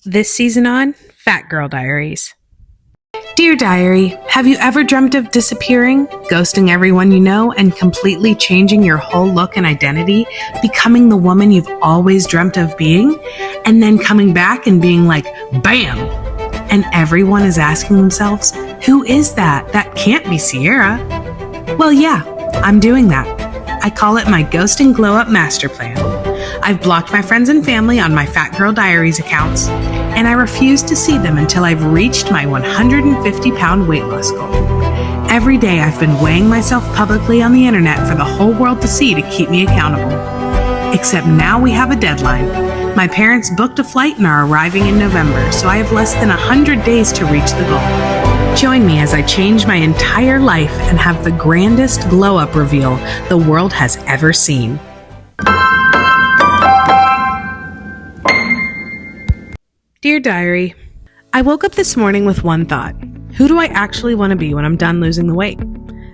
This season on Fat Girl Diaries. Dear Diary, have you ever dreamt of disappearing, ghosting everyone you know, and completely changing your whole look and identity, becoming the woman you've always dreamt of being, and then coming back and being like, bam! And everyone is asking themselves, who is that? That can't be Sierra. Well, yeah, I'm doing that. I call it my Ghost and Glow Up Master Plan. I've blocked my friends and family on my Fat Girl Diaries accounts, and I refuse to see them until I've reached my 150-pound weight loss goal. Every day I've been weighing myself publicly on the internet for the whole world to see to keep me accountable. Except now we have a deadline. My parents booked a flight and are arriving in November, so I have less than 100 days to reach the goal. Join me as I change my entire life and have the grandest glow-up reveal the world has ever seen. Dear Diary, I woke up this morning with one thought. Who do I actually want to be when I'm done losing the weight?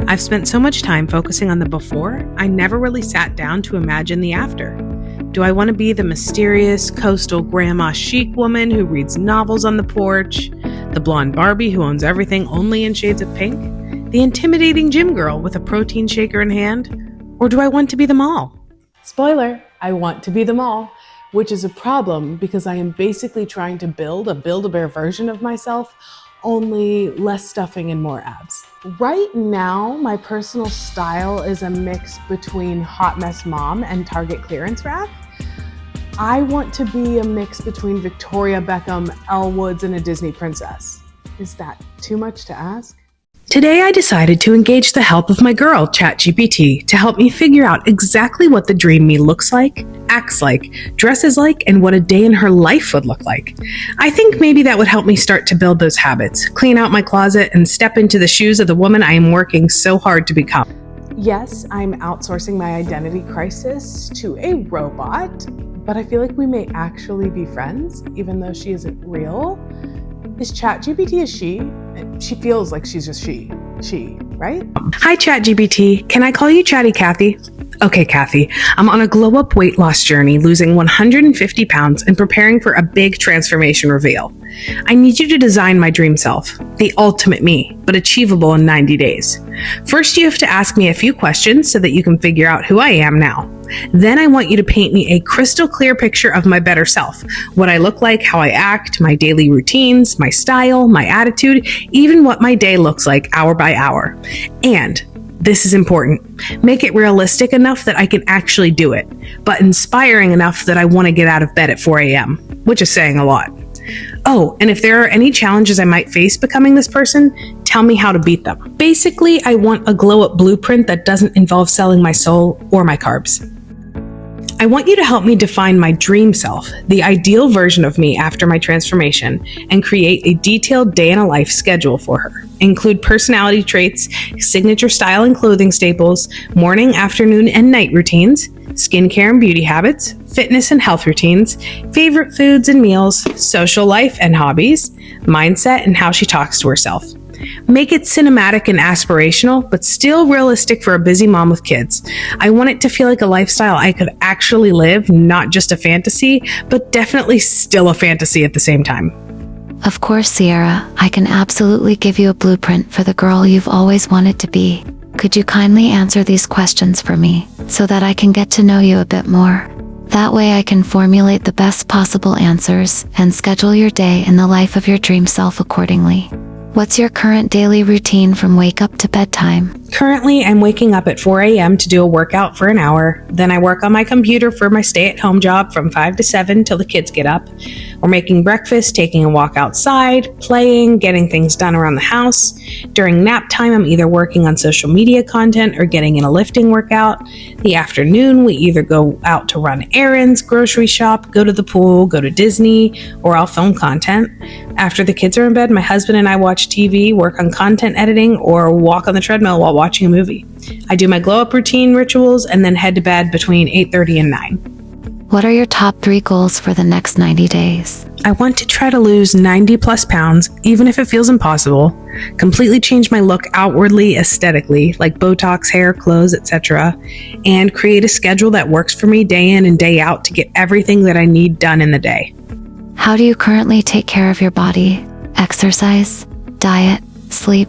I've spent so much time focusing on the before, I never really sat down to imagine the after. Do I want to be the mysterious, coastal grandma chic woman who reads novels on the porch? The blonde Barbie who owns everything only in shades of pink? The intimidating gym girl with a protein shaker in hand? Or do I want to be them all? Spoiler, I want to be them all, which is a problem because I am basically trying to build a Build-A-Bear version of myself, only less stuffing and more abs. Right now, my personal style is a mix between Hot Mess Mom and Target clearance rack. I want to be a mix between Victoria Beckham, Elle Woods, and a Disney princess. Is that too much to ask? Today I decided to engage the help of my girl, ChatGPT, to help me figure out exactly what the dream me looks like, acts like, dresses like, and what a day in her life would look like. I think maybe that would help me start to build those habits, clean out my closet, and step into the shoes of the woman I am working so hard to become. Yes, I'm outsourcing my identity crisis to a robot, but I feel like we may actually be friends, even though she isn't real. Is ChatGPT a she? She feels like she's just she, right? Hi, ChatGPT. Can I call you Chatty Kathy? Okay, Kathy. I'm on a glow-up weight loss journey, losing 150 pounds and preparing for a big transformation reveal. I need you to design my dream self, the ultimate me, but achievable in 90 days. First, you have to ask me a few questions so that you can figure out who I am now. Then I want you to paint me a crystal clear picture of my better self, what I look like, how I act, my daily routines, my style, my attitude, even what my day looks like hour by hour. And this is important. Make it realistic enough that I can actually do it, but inspiring enough that I want to get out of bed at 4 a.m., which is saying a lot. Oh, and if there are any challenges I might face becoming this person, tell me how to beat them. Basically, I want a glow-up blueprint that doesn't involve selling my soul or my carbs. I want you to help me define my dream self, the ideal version of me after my transformation, and create a detailed day in a life schedule for her. Include personality traits, signature style and clothing staples, morning, afternoon, and night routines, skincare and beauty habits, fitness and health routines, favorite foods and meals, social life and hobbies, mindset, and how she talks to herself. Make it cinematic and aspirational, but still realistic for a busy mom with kids. I want it to feel like a lifestyle I could actually live, not just a fantasy, but definitely still a fantasy at the same time. Of course, Sierra, I can absolutely give you a blueprint for the girl you've always wanted to be. Could you kindly answer these questions for me, so that I can get to know you a bit more? That way I can formulate the best possible answers and schedule your day in the life of your dream self accordingly. What's your current daily routine from wake up to bedtime? Currently, I'm waking up at 4 a.m. to do a workout for an hour. Then I work on my computer for my stay-at-home job from 5 to 7 till the kids get up. We're making breakfast, taking a walk outside, playing, getting things done around the house. During nap time, I'm either working on social media content or getting in a lifting workout. The afternoon, we either go out to run errands, grocery shop, go to the pool, go to Disney, or I'll film content. After the kids are in bed, my husband and I watch TV, work on content editing, or walk on the treadmill while watching a movie. I do my glow-up routine rituals and then head to bed between 8:30 and 9. What are your top 3 goals for the next 90 days? I want to try to lose 90 plus pounds, even if it feels impossible, completely change my look outwardly, aesthetically, like Botox, hair, clothes, etc., and create a schedule that works for me day in and day out to get everything that I need done in the day. How do you currently take care of your body? Exercise, diet, sleep?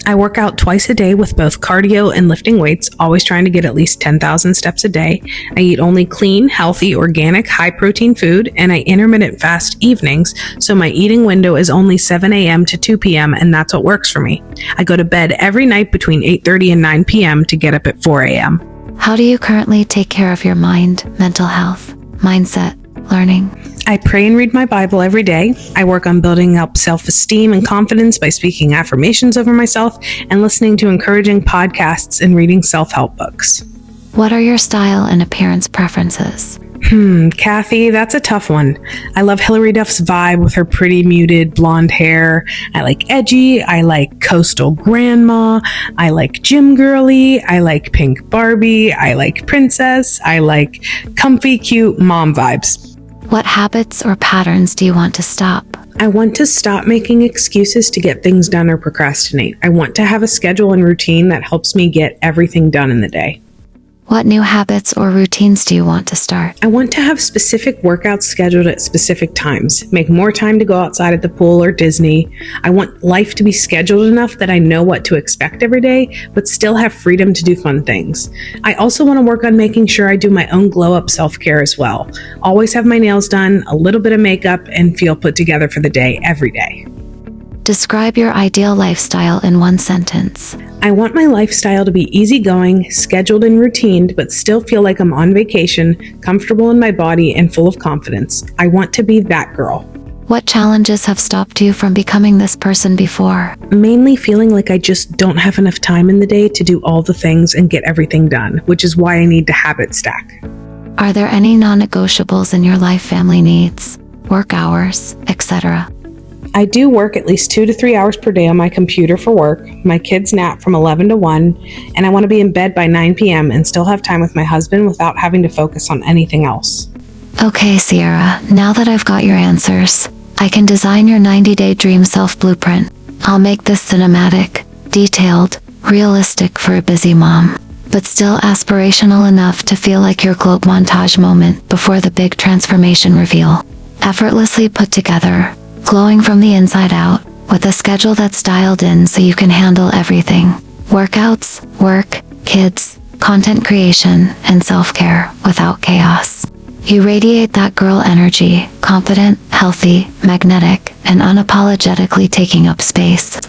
I work out twice a day with both cardio and lifting weights, always trying to get at least 10,000 steps a day. I eat only clean, healthy, organic, high-protein food, and I intermittent fast evenings, so my eating window is only 7 a.m. to 2 p.m., and that's what works for me. I go to bed every night between 8:30 and 9 p.m. to get up at 4 a.m. How do you currently take care of your mind, mental health, mindset, learning? I pray and read my Bible every day. I work on building up self-esteem and confidence by speaking affirmations over myself and listening to encouraging podcasts and reading self-help books. What are your style and appearance preferences? Kathy, that's a tough one. I love Hilary Duff's vibe with her pretty muted blonde hair. I like edgy. I like coastal grandma. I like gym girly. I like pink Barbie. I like princess. I like comfy, cute mom vibes. What habits or patterns do you want to stop? I want to stop making excuses to get things done or procrastinate. I want to have a schedule and routine that helps me get everything done in the day. What new habits or routines do you want to start? I want to have specific workouts scheduled at specific times, make more time to go outside at the pool or Disney. I want life to be scheduled enough that I know what to expect every day, but still have freedom to do fun things. I also want to work on making sure I do my own glow-up self-care as well. Always have my nails done, a little bit of makeup, and feel put together for the day every day. Describe your ideal lifestyle in one sentence. I want my lifestyle to be easygoing, scheduled and routined, but still feel like I'm on vacation, comfortable in my body, and full of confidence. I want to be that girl. What challenges have stopped you from becoming this person before? Mainly feeling like I just don't have enough time in the day to do all the things and get everything done, which is why I need to habit stack. Are there any non-negotiables in your life, family needs, work hours, etc.? I do work at least 2 to 3 hours per day on my computer for work. My kids nap from 11 to 1, and I want to be in bed by 9 p.m. and still have time with my husband without having to focus on anything else. Okay, Sierra, now that I've got your answers, I can design your 90-day dream self blueprint. I'll make this cinematic, detailed, realistic for a busy mom, but still aspirational enough to feel like your globe montage moment before the big transformation reveal. Effortlessly put together, glowing from the inside out, with a schedule that's dialed in so you can handle everything. Workouts, work, kids, content creation, and self-care without chaos. You radiate that girl energy, confident, healthy, magnetic, and unapologetically taking up space.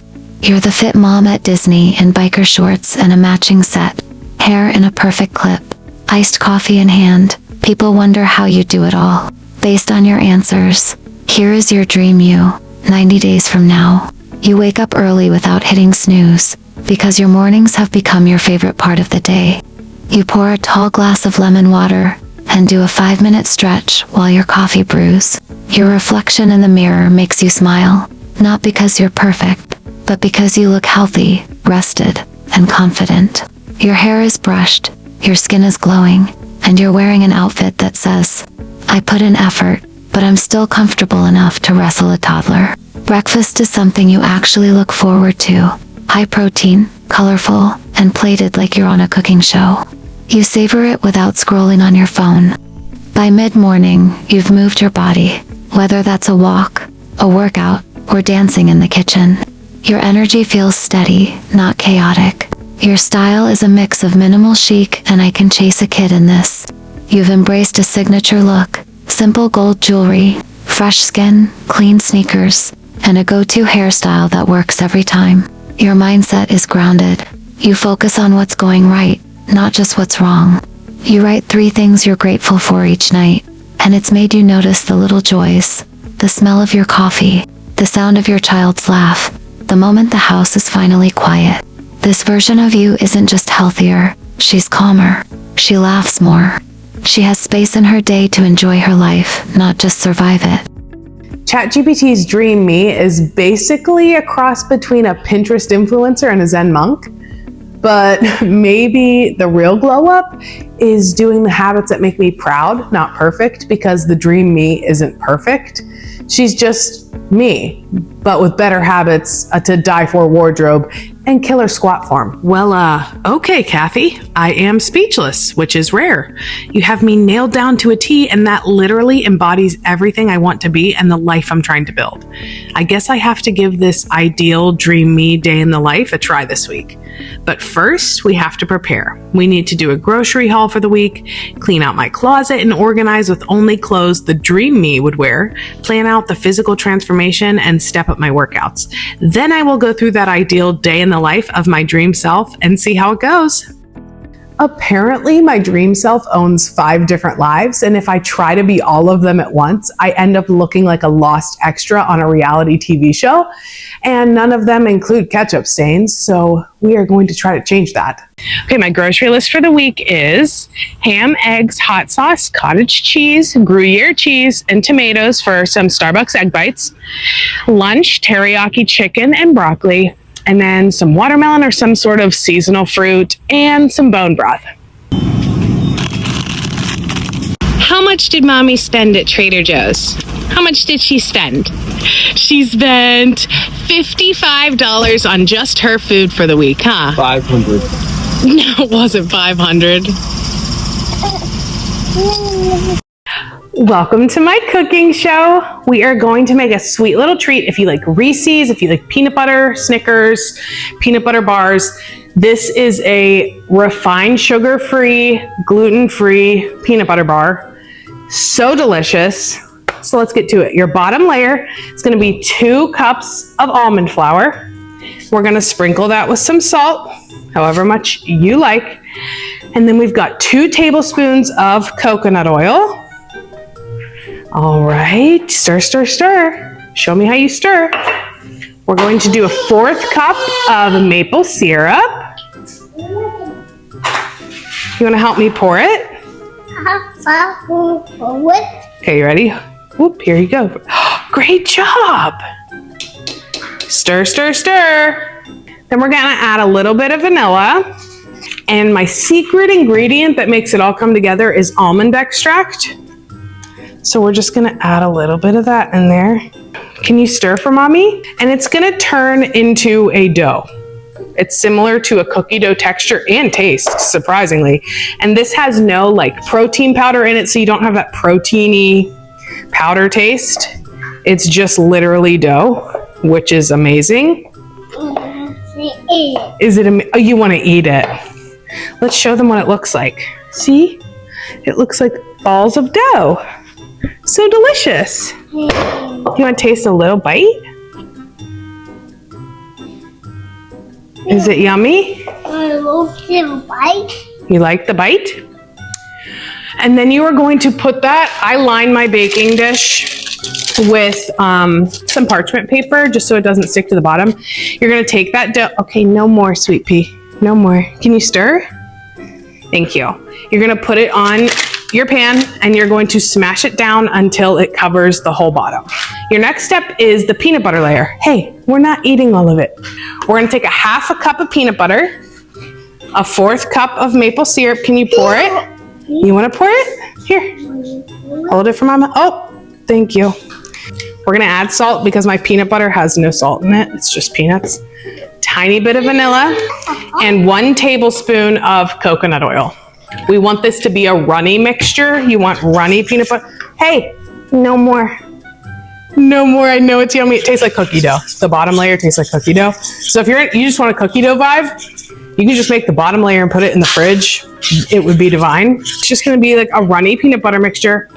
You're the fit mom at Disney in biker shorts and a matching set, hair in a perfect clip, iced coffee in hand. People wonder how you do it all. Based on your answers, here is your dream you, 90 days from now. You wake up early without hitting snooze, because your mornings have become your favorite part of the day. You pour a tall glass of lemon water, and do a 5-minute stretch while your coffee brews. Your reflection in the mirror makes you smile, not because you're perfect, but because you look healthy, rested, and confident. Your hair is brushed, your skin is glowing, and you're wearing an outfit that says, "I put in effort, but I'm still comfortable enough to wrestle a toddler." Breakfast is something you actually look forward to. High protein, colorful, and plated like you're on a cooking show. You savor it without scrolling on your phone. By mid-morning, you've moved your body, whether that's a walk, a workout, or dancing in the kitchen. Your energy feels steady, not chaotic. Your style is a mix of minimal chic and I can chase a kid in this. You've embraced a signature look, simple gold jewelry, fresh skin, clean sneakers, and a go-to hairstyle that works every time. Your mindset is grounded. You focus on what's going right, not just what's wrong. You write 3 things you're grateful for each night, and it's made you notice the little joys, the smell of your coffee, the sound of your child's laugh, the moment the house is finally quiet. This version of you isn't just healthier, she's calmer. She laughs more. She has space in her day to enjoy her life, not just survive it. ChatGPT's Dream Me is basically a cross between a Pinterest influencer and a Zen monk. But maybe the real glow up is doing the habits that make me proud, not perfect, because the dream me isn't perfect. She's just me, but with better habits, a to die for wardrobe, and killer squat form. Well, okay, Kathy. I am speechless, which is rare. You have me nailed down to a T, and that literally embodies everything I want to be and the life I'm trying to build. I guess I have to give this ideal dream me day in the life a try this week. But first, we have to prepare. We need to do a grocery haul for the week, clean out my closet and organize with only clothes the dream me would wear, plan out the physical transformation, and step up my workouts. Then I will go through that ideal day in the life of my dream self and see how it goes. Apparently, my dream self owns 5 different lives, and if I try to be all of them at once, I end up looking like a lost extra on a reality TV show, and none of them include ketchup stains, so we are going to try to change that. Okay, my grocery list for the week is ham, eggs, hot sauce, cottage cheese, Gruyere cheese, and tomatoes for some Starbucks egg bites. Lunch, teriyaki chicken and broccoli. And then some watermelon or some sort of seasonal fruit and some bone broth. How much did mommy spend at Trader Joe's? How much did she spend? She spent $55 on just her food for the week, huh? 500. No, it wasn't 500. Welcome to my cooking show. We are going to make a sweet little treat. If you like Reese's, if you like peanut butter, Snickers, peanut butter bars, this is a refined sugar-free, gluten-free peanut butter bar. So delicious. So let's get to it. Your bottom layer is going to be 2 cups of almond flour. We're going to sprinkle that with some salt, however much you like. And then we've got 2 tablespoons of coconut oil. All right, stir, stir, stir. Show me how you stir. We're going to do a 4th cup of maple syrup. You want to help me pour it? Okay, you ready? Whoop, here you go. Great job. Stir, stir, stir. Then we're gonna add a little bit of vanilla. And my secret ingredient that makes it all come together is almond extract. So we're just gonna add a little bit of that in there. Can you stir for mommy? And it's gonna turn into a dough. It's similar to a cookie dough texture and taste, surprisingly. And this has no like protein powder in it, so you don't have that proteiny powder taste. It's just literally dough, which is amazing. Is it, oh, you wanna eat it? Let's show them what it looks like. See? It looks like balls of dough. So delicious. You want to taste a little bite? Is it yummy? I love the bite. You like the bite? And then you are going to put that, I line my baking dish with some parchment paper just so it doesn't stick to the bottom. You're going to take that dough. Okay, no more, sweet pea. No more. Can you stir? Thank you. You're going to put it on your pan and you're going to smash it down until it covers the whole bottom. Your next step is the peanut butter layer. Hey, we're not eating all of it. We're going to take a 1/2 cup of peanut butter, a 1/4 cup of maple syrup. Can you pour it? You want to pour it? Here, hold it for mama. Oh, thank you. We're going to add salt because my peanut butter has no salt in it. It's just peanuts. Tiny bit of vanilla and 1 tablespoon of coconut oil. We want this to be a runny mixture. You want runny peanut butter. Hey, no more. No more. I know it's yummy. It tastes like cookie dough. The bottom layer tastes like cookie dough. So if you just want a cookie dough vibe, you can just make the bottom layer and put it in the fridge. It would be divine. It's just going to be like a runny peanut butter mixture.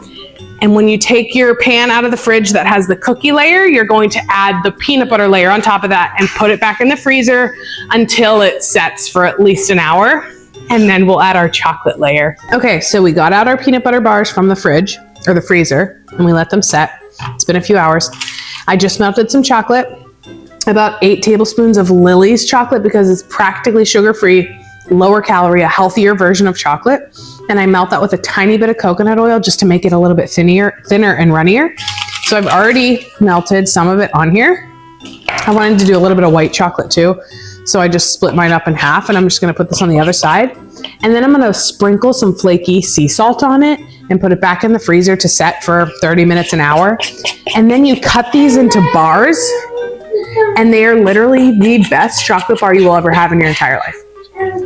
And when you take your pan out of the fridge that has the cookie layer, you're going to add the peanut butter layer on top of that and put it back in the freezer until it sets for at least an hour. And then we'll add our chocolate layer. Okay, so we got out our peanut butter bars from the fridge or the freezer and we let them set. It's been a few hours. I just melted some chocolate, about 8 tablespoons of Lily's chocolate because it's practically sugar-free, lower calorie, a healthier version of chocolate. And I melt that with a tiny bit of coconut oil just to make it a little bit thinner and runnier. So I've already melted some of it on here. I wanted to do a little bit of white chocolate too. So I just split mine up in half and I'm just gonna put this on the other side. And then I'm gonna sprinkle some flaky sea salt on it and put it back in the freezer to set for 30 minutes, an hour. And then you cut these into bars and they are literally the best chocolate bar you will ever have in your entire life.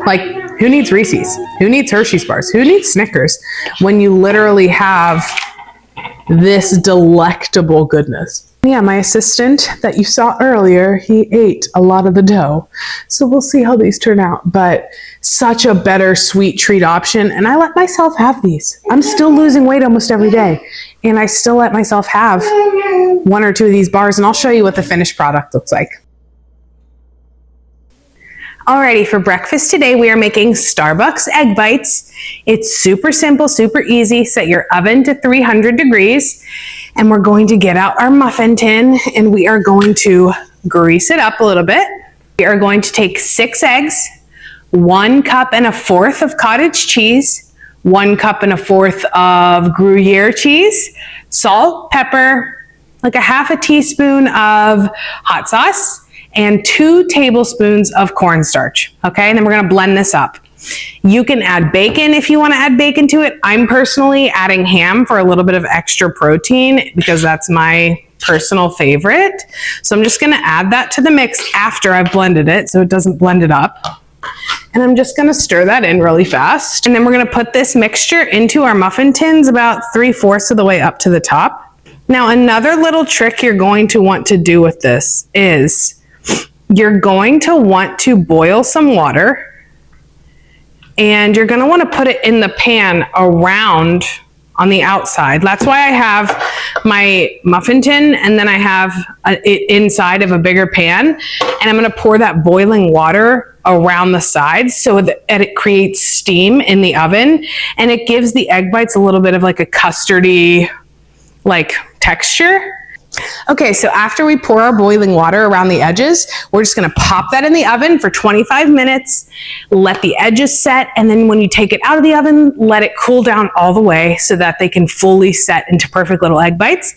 Like, who needs Reese's? Who needs Hershey's bars? Who needs Snickers when you literally have this delectable goodness? Yeah, my assistant that you saw earlier, he ate a lot of the dough. So we'll see how these turn out. But such a better sweet treat option. And I let myself have these. I'm still losing weight almost every day. And I still let myself have one or two of these bars. And I'll show you what the finished product looks like. Alrighty, for breakfast today, we are making Starbucks egg bites. It's super simple, super easy. Set your oven to 300 degrees, and we're going to get out our muffin tin, and we are going to grease it up a little bit. We are going to take 6 eggs, 1 cup and a fourth of cottage cheese, 1 cup and a fourth of Gruyere cheese, salt, pepper, like a half a teaspoon of hot sauce, and 2 tablespoons of cornstarch. Okay, and then we're gonna blend this up. You can add bacon if you wanna add bacon to it. I'm personally adding ham for a little bit of extra protein because that's my personal favorite. So I'm just gonna add that to the mix after I've blended it so it doesn't blend it up. And I'm just gonna stir that in really fast. And then we're gonna put this mixture into our muffin tins about 3/4 of the way up to the top. Now, another little trick you're going to want to do with this is you're going to want to boil some water, and you're going to want to put it in the pan around on the outside. That's why I have my muffin tin, and then I have it inside of a bigger pan, and I'm going to pour that boiling water around the sides so that it creates steam in the oven, and it gives the egg bites a little bit of like a custardy like texture. Okay, so after we pour our boiling water around the edges, we're just gonna pop that in the oven for 25 minutes, let the edges set, and then when you take it out of the oven, let it cool down all the way so that they can fully set into perfect little egg bites.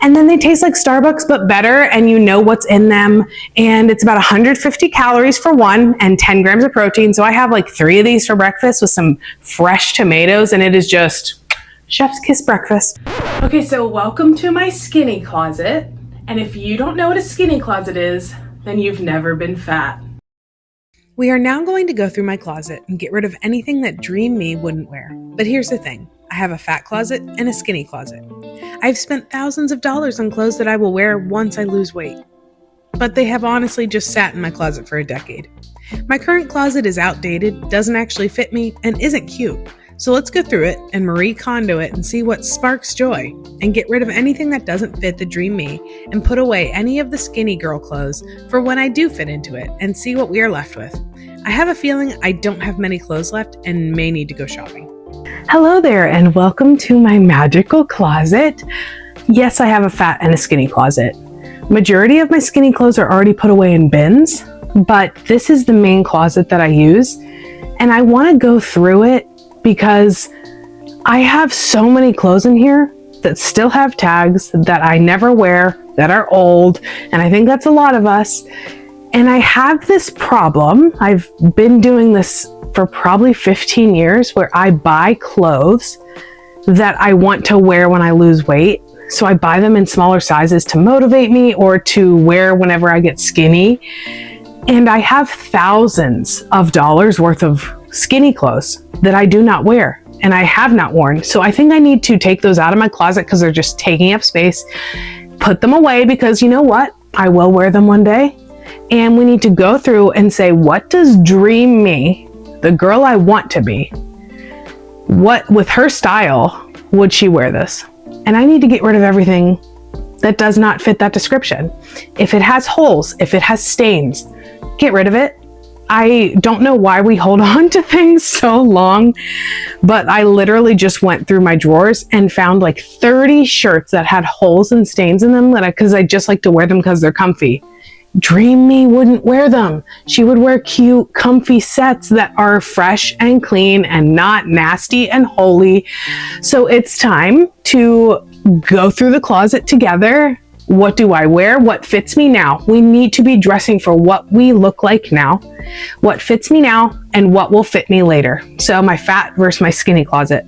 And then they taste like Starbucks, but better, and you know what's in them. And it's about 150 calories for one and 10 grams of protein. So I have like 3 of these for breakfast with some fresh tomatoes, and it is just chef's kiss breakfast. Okay, so welcome to my skinny closet. And if you don't know what a skinny closet is, then you've never been fat. We are now going to go through my closet and get rid of anything that Dream Me wouldn't wear. But here's the thing. I have a fat closet and a skinny closet. I've spent thousands of dollars on clothes that I will wear once I lose weight. But they have honestly just sat in my closet for a decade. My current closet is outdated, doesn't actually fit me, and isn't cute. So let's go through it and Marie Kondo it and see what sparks joy, and get rid of anything that doesn't fit the Dream Me, and put away any of the skinny girl clothes for when I do fit into it, and see what we are left with. I have a feeling I don't have many clothes left and may need to go shopping. Hello there, and welcome to my magical closet. Yes, I have a fat and a skinny closet. Majority of my skinny clothes are already put away in bins, but this is the main closet that I use, and I want to go through it because I have so many clothes in here that still have tags that I never wear, that are old, and I think that's a lot of us. And I have this problem. I've been doing this for probably 15 years where I buy clothes that I want to wear when I lose weight. So I buy them in smaller sizes to motivate me or to wear whenever I get skinny. And I have thousands of dollars worth of skinny clothes that I do not wear and I have not worn. So I think I need to take those out of my closet because they're just taking up space, put them away because you know what? I will wear them one day. And we need to go through and say, what does Dream Me, the girl I want to be, what with her style would she wear this? And I need to get rid of everything that does not fit that description. If it has holes, if it has stains, get rid of it. I don't know why we hold on to things so long, but I literally just went through my drawers and found like 30 shirts that had holes and stains in them because I just like to wear them because they're comfy. Dream Me wouldn't wear them. She would wear cute, comfy sets that are fresh and clean and not nasty and holy. So it's time to go through the closet together. What do I wear? What fits me now? We need to be dressing for what we look like now, what fits me now, and what will fit me later. So my fat versus my skinny closet.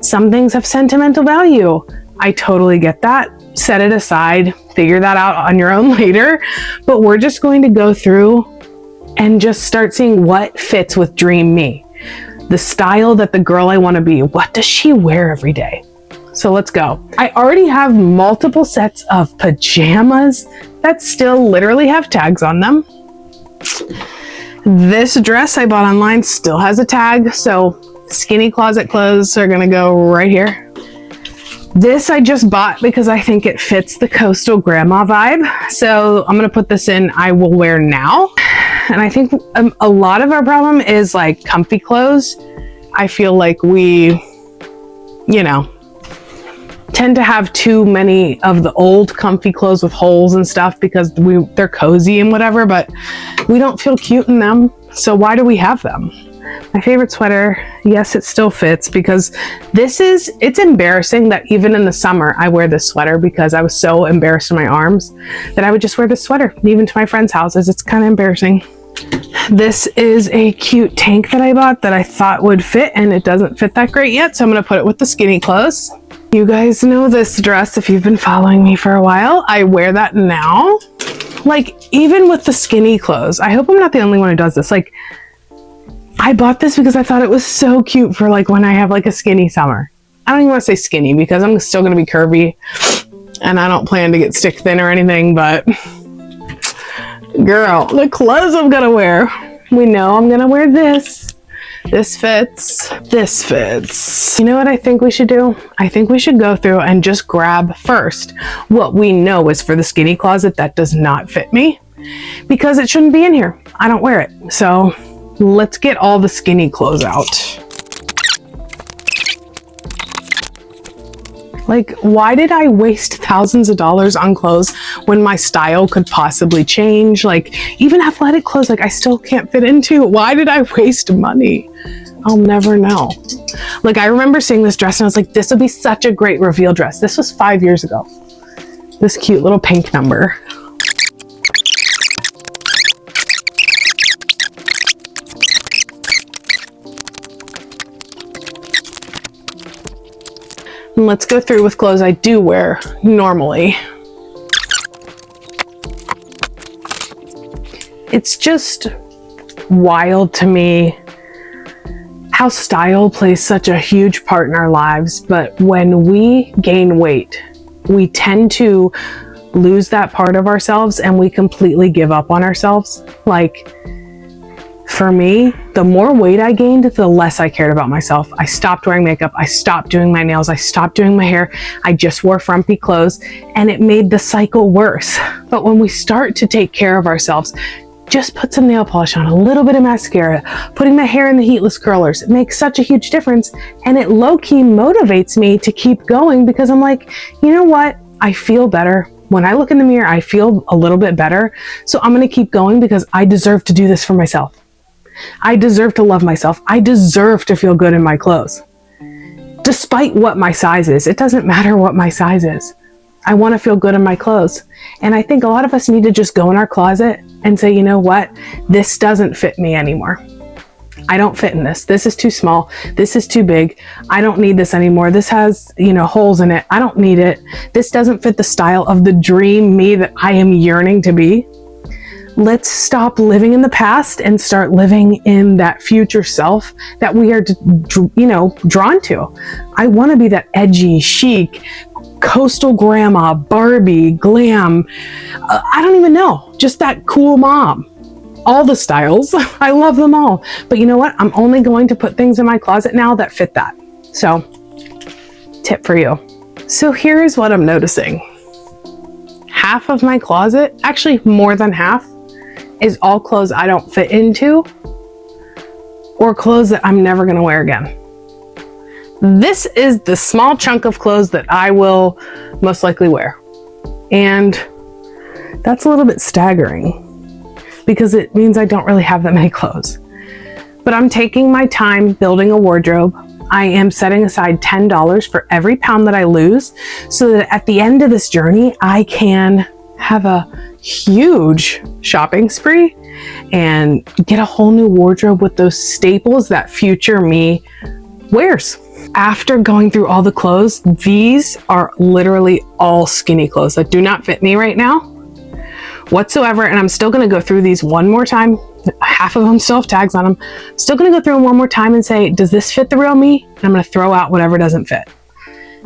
Some things have sentimental value. I totally get that. Set it aside, figure that out on your own later. But we're just going to go through and just start seeing what fits with dream me. The style that the girl I want to be. What does she wear every day? So let's go. I already have multiple sets of pajamas that still literally have tags on them. This dress I bought online still has a tag, so skinny closet clothes are gonna go right here. This I just bought because I think it fits the coastal grandma vibe. So I'm gonna put this in I will wear now. And I think a lot of our problem is like comfy clothes. I feel like we, tend to have too many of the old comfy clothes with holes and stuff because they're cozy and whatever, but we don't feel cute in them. So why do we have them? My favorite sweater, yes, it still fits because it's embarrassing that even in the summer I wear this sweater because I was so embarrassed in my arms that I would just wear this sweater, even to my friends' houses. It's kind of embarrassing. This is a cute tank that I bought that I thought would fit, and it doesn't fit that great yet, so I'm gonna put it with the skinny clothes. You guys know this dress if you've been following me for a while. I wear that now. Like, even with the skinny clothes, I hope I'm not the only one who does this. Like, I bought this because I thought it was so cute for like when I have like a skinny summer. I don't even want to say skinny because I'm still going to be curvy and I don't plan to get stick thin or anything, but girl, the clothes I'm going to wear. We know I'm going to wear this. This fits. This fits. You know what I think we should do? I think we should go through and just grab first what we know is for the skinny closet that does not fit me because it shouldn't be in here. I don't wear it. So let's get all the skinny clothes out. Like, why did I waste thousands of dollars on clothes when my style could possibly change? Like, even athletic clothes, like I still can't fit into. Why did I waste money? I'll never know. Like, I remember seeing this dress and I was like, this would be such a great reveal dress. This was 5 years ago. This cute little pink number. And let's go through with clothes I do wear normally. It's just wild to me how style plays such a huge part in our lives, but when we gain weight, we tend to lose that part of ourselves and we completely give up on ourselves. Like, for me, the more weight I gained, the less I cared about myself. I stopped wearing makeup. I stopped doing my nails. I stopped doing my hair. I just wore frumpy clothes and it made the cycle worse. But when we start to take care of ourselves, just put some nail polish on, a little bit of mascara, putting my hair in the heatless curlers, it makes such a huge difference. And it low-key motivates me to keep going because I'm like, you know what? I feel better. When I look in the mirror, I feel a little bit better. So I'm going to keep going because I deserve to do this for myself. I deserve to love myself. I deserve to feel good in my clothes. Despite what my size is, it doesn't matter what my size is. I want to feel good in my clothes. And I think a lot of us need to just go in our closet and say, you know what? This doesn't fit me anymore. I don't fit in this. This is too small. This is too big. I don't need this anymore. This has, holes in it. I don't need it. This doesn't fit the style of the dream me that I am yearning to be. Let's stop living in the past and start living in that future self that we are, drawn to. I want to be that edgy, chic, coastal grandma, Barbie, glam. I don't even know. Just that cool mom. All the styles. I love them all. But you know what? I'm only going to put things in my closet now that fit that. So, tip for you. So here's what I'm noticing. Half of my closet, actually more than half, is all clothes I don't fit into or clothes that I'm never going to wear again. This is the small chunk of clothes that I will most likely wear. And that's a little bit staggering because it means I don't really have that many clothes. But I'm taking my time building a wardrobe. I am setting aside $10 for every pound that I lose so that at the end of this journey, I can have a huge shopping spree and get a whole new wardrobe with those staples that future me wears. After going through all the clothes, these are literally all skinny clothes that do not fit me right now whatsoever. And I'm still going to go through these one more time half of them still have tags on them. Still going to go through them one more time and say, does this fit the real me? And I'm going to throw out whatever doesn't fit.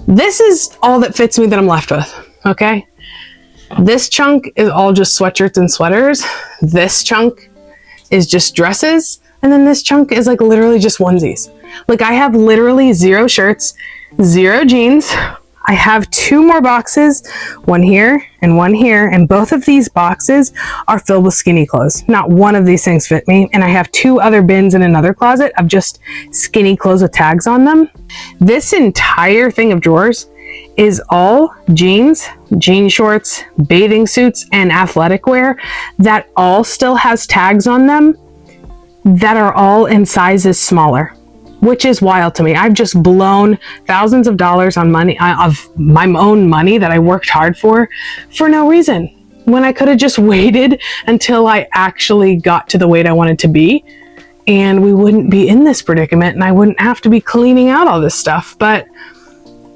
This is all that fits me that I'm left with, okay? This chunk is all just sweatshirts and sweaters. This chunk is just dresses. And then this chunk is like literally just onesies. Like I have literally 0 shirts, 0 jeans. I have 2 more boxes, one here and one here. And both of these boxes are filled with skinny clothes. Not one of these things fit me. And I have 2 other bins in another closet of just skinny clothes with tags on them. This entire thing of drawers is all jeans, jean shorts, bathing suits, and athletic wear that all still has tags on them that are all in sizes smaller, which is wild to me. I've just blown thousands of dollars on money, of my own money that I worked hard for no reason, when I could have just waited until I actually got to the weight I wanted to be, and we wouldn't be in this predicament and I wouldn't have to be cleaning out all this stuff. But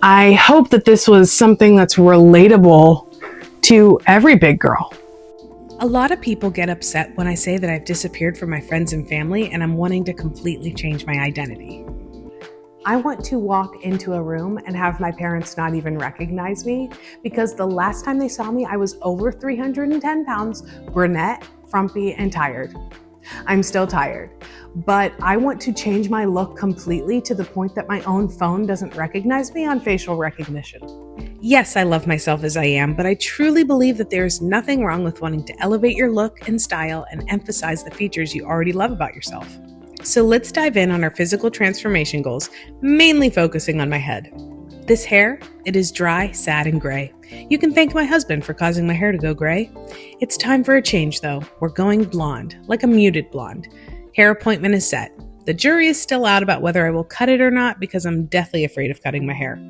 I hope that this was something that's relatable to every big girl. A lot of people get upset when I say that I've disappeared from my friends and family and I'm wanting to completely change my identity. I want to walk into a room and have my parents not even recognize me, because the last time they saw me, I was over 310 pounds, brunette, frumpy, and tired. I'm still tired, but I want to change my look completely to the point that my own phone doesn't recognize me on facial recognition. Yes, I love myself as I am, but I truly believe that there is nothing wrong with wanting to elevate your look and style and emphasize the features you already love about yourself. So let's dive in on our physical transformation goals, mainly focusing on my head. This hair, it is dry, sad, and gray. You can thank my husband for causing my hair to go gray. It's time for a change though. We're going blonde, like a muted blonde. Hair appointment is set. The jury is still out about whether I will cut it or not, because I'm deathly afraid of cutting my hair.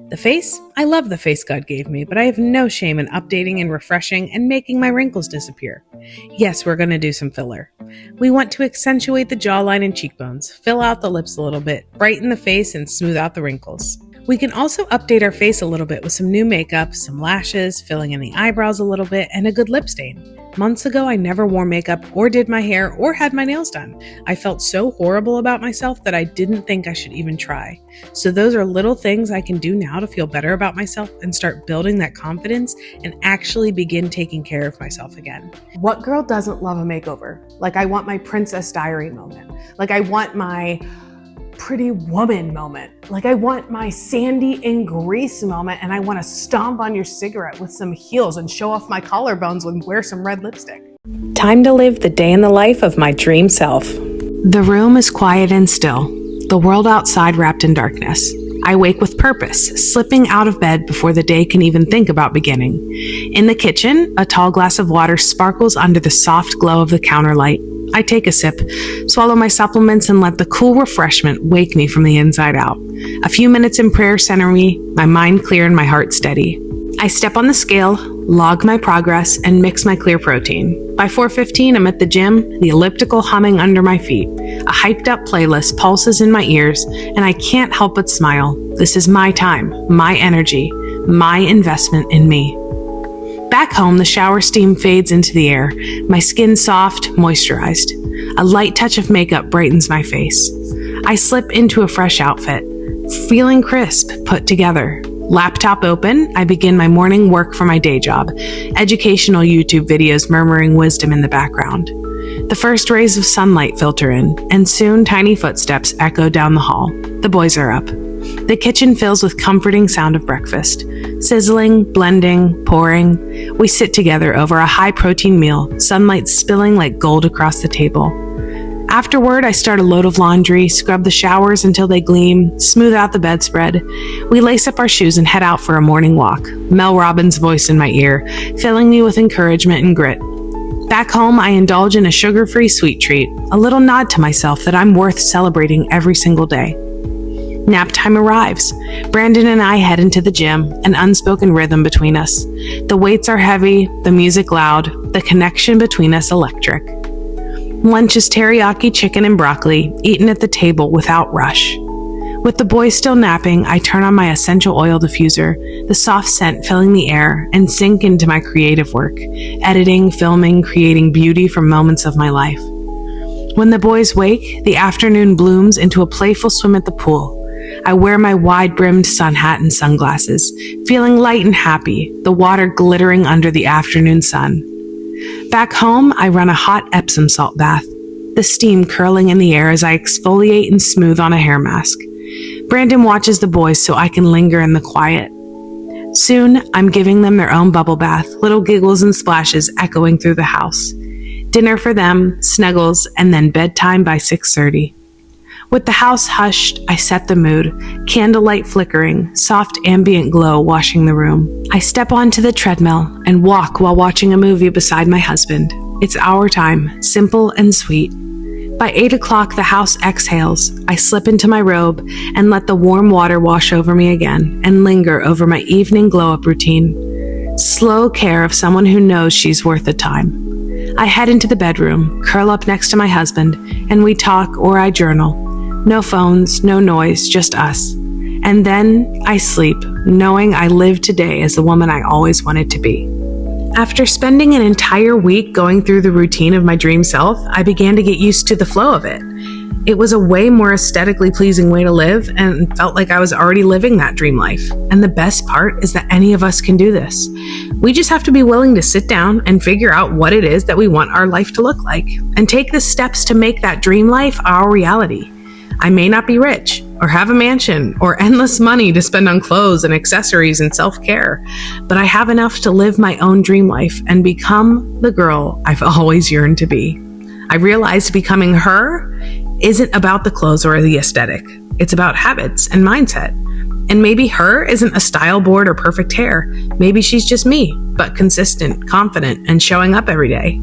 The face, I love the face God gave me, but I have no shame in updating and refreshing and making my wrinkles disappear. Yes, we're going to do some filler. We want to accentuate the jawline and cheekbones, fill out the lips a little bit, brighten the face, and smooth out the wrinkles. We can also update our face a little bit with some new makeup, some lashes, filling in the eyebrows a little bit, and a good lip stain. Months ago, I never wore makeup or did my hair or had my nails done. I felt so horrible about myself that I didn't think I should even try. So those are little things I can do now to feel better about myself and start building that confidence and actually begin taking care of myself again. What girl doesn't love a makeover? Like, I want my Princess Diary moment. Like, I want my Pretty Woman moment. Like, I want my Sandy in Grease moment, and I want to stomp on your cigarette with some heels and show off my collarbones and wear some red lipstick. Time to live the day in the life of my dream self. The room is quiet and still, the world outside wrapped in darkness. I wake with purpose, slipping out of bed before the day can even think about beginning. In the kitchen, a tall glass of water sparkles under the soft glow of the counter light. I take a sip, swallow my supplements, and let the cool refreshment wake me from the inside out. A few minutes in prayer center me, my mind clear and my heart steady. I step on the scale, log my progress, and mix my clear protein. By 4:15, I'm at the gym, the elliptical humming under my feet. A hyped up playlist pulses in my ears, and I can't help but smile. This is my time, my energy, my investment in me. Back home, the shower steam fades into the air, my skin soft, moisturized. A light touch of makeup brightens my face. I slip into a fresh outfit, feeling crisp, put together. Laptop open, I begin my morning work for my day job, educational YouTube videos murmuring wisdom in the background. The first rays of sunlight filter in, and soon tiny footsteps echo down the hall. The boys are up. The kitchen fills with comforting sound of breakfast. Sizzling, blending, pouring. We sit together over a high-protein meal, sunlight spilling like gold across the table. Afterward, I start a load of laundry, scrub the showers until they gleam, smooth out the bedspread. We lace up our shoes and head out for a morning walk, Mel Robbins' voice in my ear, filling me with encouragement and grit. Back home, I indulge in a sugar-free sweet treat, a little nod to myself that I'm worth celebrating every single day. Nap time arrives. Brandon and I head into the gym, an unspoken rhythm between us. The weights are heavy, the music loud, the connection between us electric. Lunch is teriyaki chicken and broccoli, eaten at the table without rush. With the boys still napping, I turn on my essential oil diffuser, the soft scent filling the air, and sink into my creative work, editing, filming, creating beauty from moments of my life. When the boys wake, the afternoon blooms into a playful swim at the pool. I wear my wide-brimmed sun hat and sunglasses, feeling light and happy, the water glittering under the afternoon sun. Back home, I run a hot Epsom salt bath, the steam curling in the air as I exfoliate and smooth on a hair mask. Brandon watches the boys so I can linger in the quiet. Soon, I'm giving them their own bubble bath, little giggles and splashes echoing through the house. Dinner for them, snuggles, and then bedtime by 6:30. With the house hushed, I set the mood, candlelight flickering, soft ambient glow washing the room. I step onto the treadmill and walk while watching a movie beside my husband. It's our time, simple and sweet. By 8 o'clock, the house exhales. I slip into my robe and let the warm water wash over me again and linger over my evening glow-up routine. Slow care of someone who knows she's worth the time. I head into the bedroom, curl up next to my husband, and we talk or I journal. No phones, no noise, just us. And then I sleep, knowing I live today as the woman I always wanted to be. After spending an entire week going through the routine of my dream self, I began to get used to the flow of it. It was a way more aesthetically pleasing way to live and felt like I was already living that dream life. And the best part is that any of us can do this. We just have to be willing to sit down and figure out what it is that we want our life to look like and take the steps to make that dream life our reality. I may not be rich or have a mansion or endless money to spend on clothes and accessories and self-care, but I have enough to live my own dream life and become the girl I've always yearned to be. I realized becoming her isn't about the clothes or the aesthetic. It's about habits and mindset. And maybe her isn't a style board or perfect hair. Maybe she's just me, but consistent, confident, and showing up every day.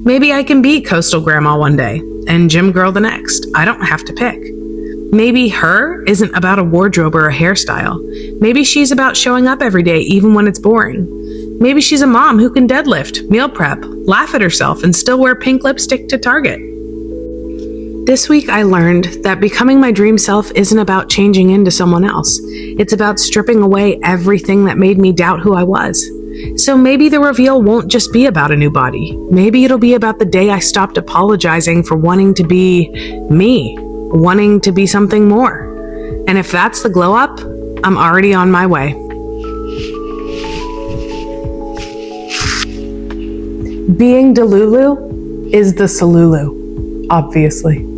Maybe I can be coastal grandma one day and gym girl the next. I don't have to pick. Maybe her isn't about a wardrobe or a hairstyle. Maybe she's about showing up every day even when it's boring. Maybe she's a mom who can deadlift, meal prep, laugh at herself, and still wear pink lipstick to Target. This week I learned that becoming my dream self isn't about changing into someone else. It's about stripping away everything that made me doubt who I was. So maybe the reveal won't just be about a new body. Maybe it'll be about the day I stopped apologizing for wanting to be me, wanting to be something more. And if that's the glow up, I'm already on my way. Being Delulu is the Salulu, obviously.